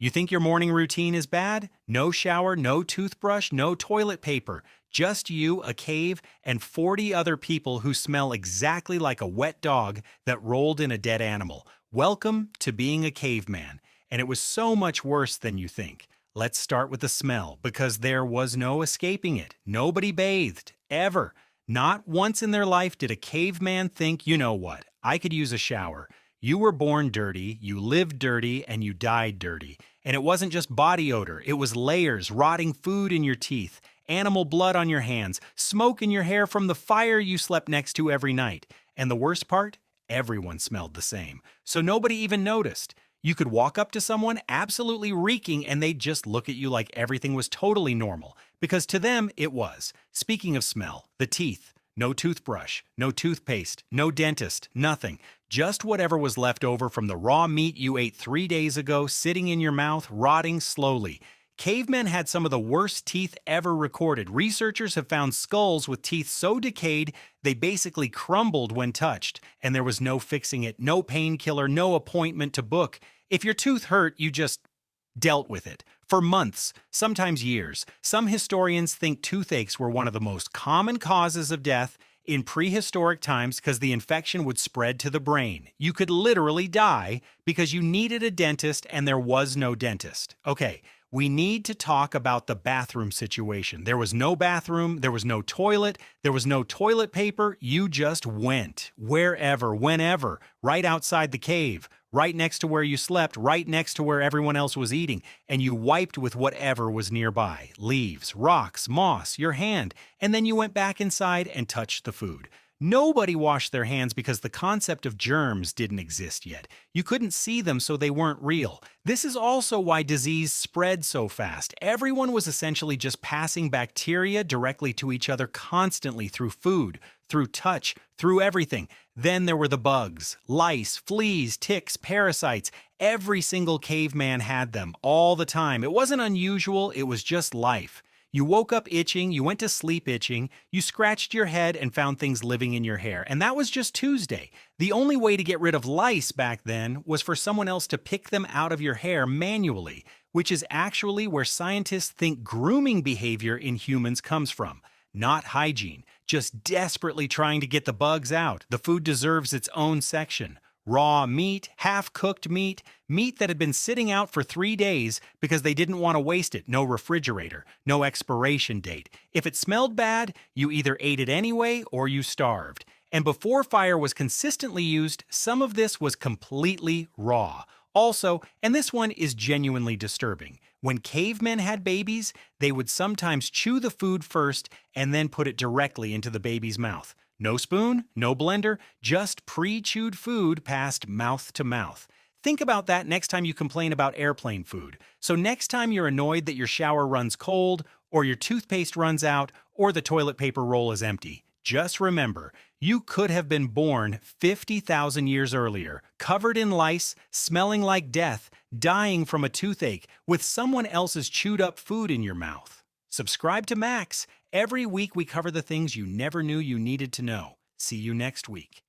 You think your morning routine is bad? No shower, no toothbrush, no toilet paper. Just you, a cave, and 40 other people who smell exactly like a wet dog that rolled in a dead animal. Welcome to being a caveman. And it was so much worse than you think. Let's start with the smell, because there was no escaping it. Nobody bathed, ever. Not once in their life did a caveman think, you know what, I could use a shower. You were born dirty, you lived dirty, and you died dirty. And it wasn't just body odor, it was layers, rotting food in your teeth, animal blood on your hands, smoke in your hair from the fire you slept next to every night. And the worst part? Everyone smelled the same. So nobody even noticed. You could walk up to someone absolutely reeking and they'd just look at you like everything was totally normal. Because to them, it was. Speaking of smell, the teeth. No toothbrush, no toothpaste, no dentist, nothing. Just whatever was left over from the raw meat you ate 3 days ago sitting in your mouth, rotting slowly. Cavemen had some of the worst teeth ever recorded. Researchers have found skulls with teeth so decayed they basically crumbled when touched, and there was no fixing it, no painkiller, no appointment to book. If your tooth hurt, you just dealt with it. For months, sometimes years. Some historians think toothaches were one of the most common causes of death in prehistoric times because the infection would spread to the brain. You could literally die because you needed a dentist and there was no dentist. Okay, we need to talk about the bathroom situation. There was no bathroom, there was no toilet, there was no toilet paper. You just went wherever, whenever, right outside the cave, right next to where you slept, right next to where everyone else was eating, and you wiped with whatever was nearby, leaves, rocks, moss, your hand, and then you went back inside and touched the food. Nobody washed their hands because the concept of germs didn't exist yet. You couldn't see them, so they weren't real. This is also why disease spread so fast. Everyone was essentially just passing bacteria directly to each other constantly through food, through touch, through everything. Then there were the bugs, lice, fleas, ticks, parasites. Every single caveman had them all the time. It wasn't unusual, it was just life. You woke up itching, you went to sleep itching, you scratched your head and found things living in your hair. And that was just Tuesday. The only way to get rid of lice back then was for someone else to pick them out of your hair manually, which is actually where scientists think grooming behavior in humans comes from. Not hygiene, just desperately trying to get the bugs out. The food deserves its own section. Raw meat, half-cooked meat, meat that had been sitting out for 3 days because they didn't want to waste it. No refrigerator, no expiration date. If it smelled bad, you either ate it anyway or you starved. And before fire was consistently used, some of this was completely raw. Also, and this one is genuinely disturbing, when cavemen had babies, they would sometimes chew the food first and then put it directly into the baby's mouth. No spoon, no blender, just pre-chewed food passed mouth to mouth. Think about that next time you complain about airplane food. So next time you're annoyed that your shower runs cold, or your toothpaste runs out, or the toilet paper roll is empty, just remember, you could have been born 50,000 years earlier, covered in lice, smelling like death, dying from a toothache, with someone else's chewed up food in your mouth. Subscribe to Max. Every week we cover the things you never knew you needed to know. See you next week.